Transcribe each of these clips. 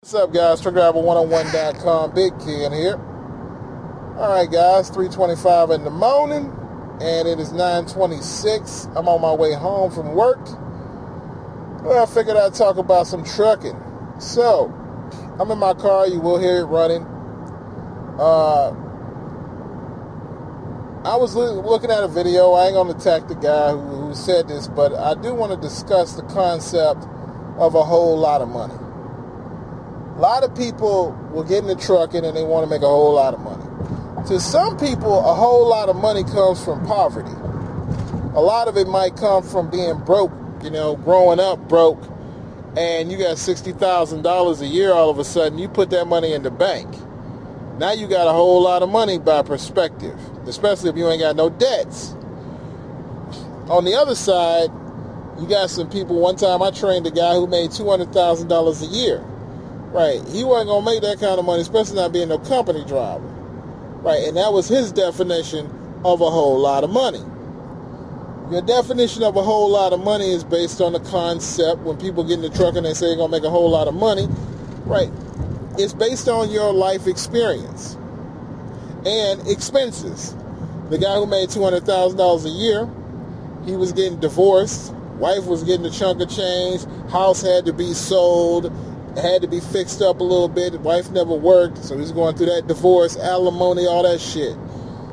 What's up, guys? TruckDriver101.com. Big Ken here. Alright, guys, 3:25 in the morning, and it is 9:26. I'm on my way home from work. Well, I figured I'd talk about some trucking. So, I'm in my car. You will hear it running. I was looking at a video. I ain't going to attack the guy who said this, but I do want to discuss the concept of a whole lot of money. A lot of people will get into trucking and they want to make a whole lot of money. To some people, a whole lot of money comes from poverty. A lot of it might come from being broke, growing up broke, and you got $60,000 a year all of a sudden. You put that money in the bank. Now you got a whole lot of money by perspective, especially if you ain't got no debts. On the other side, you got some people. One time I trained a guy who made $200,000 a year. Right, he wasn't going to make that kind of money, especially not being no company driver. Right, and that was his definition of a whole lot of money. Your definition of a whole lot of money is based on the concept. When people get in the truck and they say they're going to make a whole lot of money, right, it's based on your life experience and expenses. The guy who made $200,000 a year, he was getting divorced, wife was getting a chunk of change, house had to be sold, had to be fixed up a little bit. The wife never worked, so he's going through that divorce, alimony, all that shit.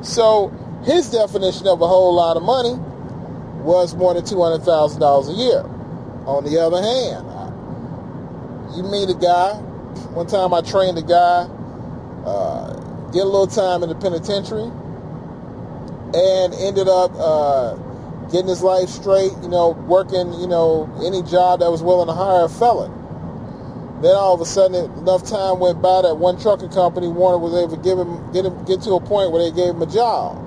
So his definition of a whole lot of money was more than $200,000 a year. On the other hand, you meet a guy. One time I trained a guy, get a little time in the penitentiary, and ended up getting his life straight, working, any job that was willing to hire a felon. Then all of a sudden, enough time went by that one trucking company, Warner, was able to get to a point where they gave him a job.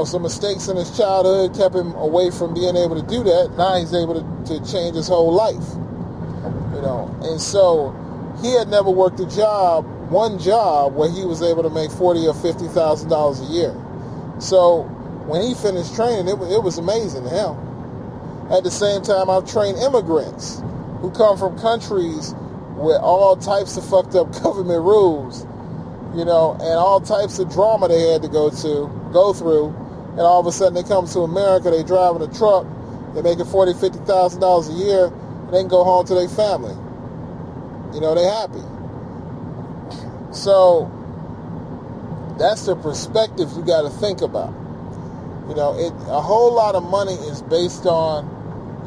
Some mistakes in his childhood kept him away from being able to do that. Now he's able to change his whole life. And so he had never worked one job where he was able to make $40,000 or $50,000 a year. So when he finished training, it was amazing to him. At the same time, I've trained immigrants who come from countries with all types of fucked up government rules, and all types of drama they had to go through, and all of a sudden they come to America, they driving a truck, they're making $40,000, $50,000 a year, and they can go home to their family. They happy. So that's the perspective you got to think about. A whole lot of money is based on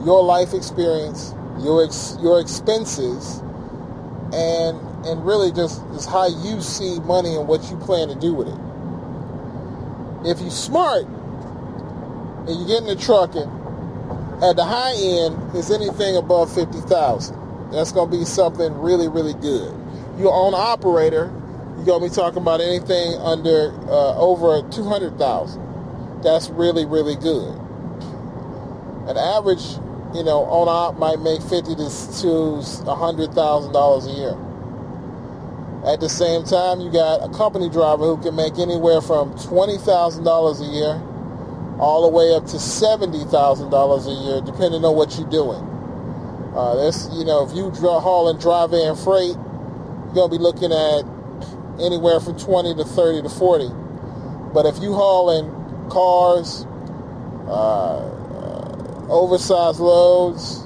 your life experience, your expenses, and really just is how you see money and what you plan to do with it. If you're smart and you get in the trucking, at the high end is anything above $50,000. That's going to be something really, really good. Your own operator, you're going to be talking about anything under over $200,000. That's really, really good. An average owner might make $50,000 to $100,000 a year. At the same time, you got a company driver who can make anywhere from $20,000 a year all the way up to $70,000 a year, depending on what you're doing. If you haul and dry van freight, you're going to be looking at anywhere from 20 to 30 to 40. But if you haul in cars, oversized loads,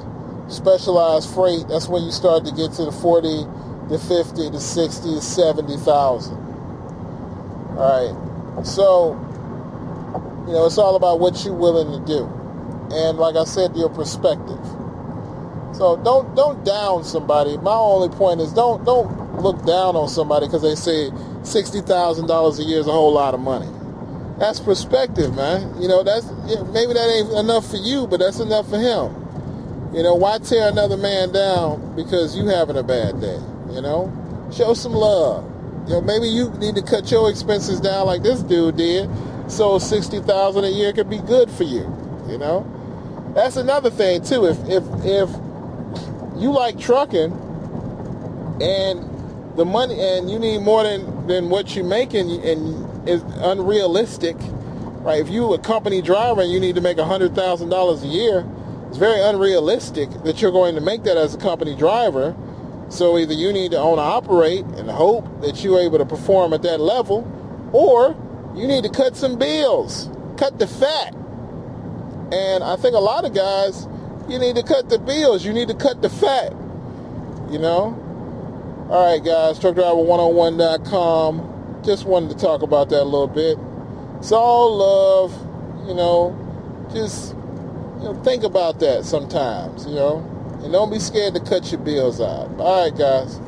specialized freight, that's when you start to get to the 40 to 50 to 60 to 70,000. All right. So, it's all about what you're willing to do. And like I said, your perspective. So don't down somebody. My only point is don't look down on somebody because they say $60,000 a year is a whole lot of money. That's perspective, man. Maybe that ain't enough for you, but that's enough for him. Why tear another man down because you having a bad day? Show some love. Maybe you need to cut your expenses down like this dude did, so $60,000 a year could be good for you. That's another thing too. If you like trucking and the money and you need more than what you're making and is unrealistic, right? If you a company driver and you need to make $100,000 a year, it's very unrealistic that you're going to make that as a company driver. So either you need to own and operate and hope that you're able to perform at that level, or you need to cut some bills, cut the fat. And I think a lot of guys, you need to cut the bills, you need to cut the fat, you know? All right, guys, truckdriver101.com. Just wanted to talk about that a little bit. It's all love, you know. Just, think about that sometimes, and don't be scared to cut your bills out. All right, guys.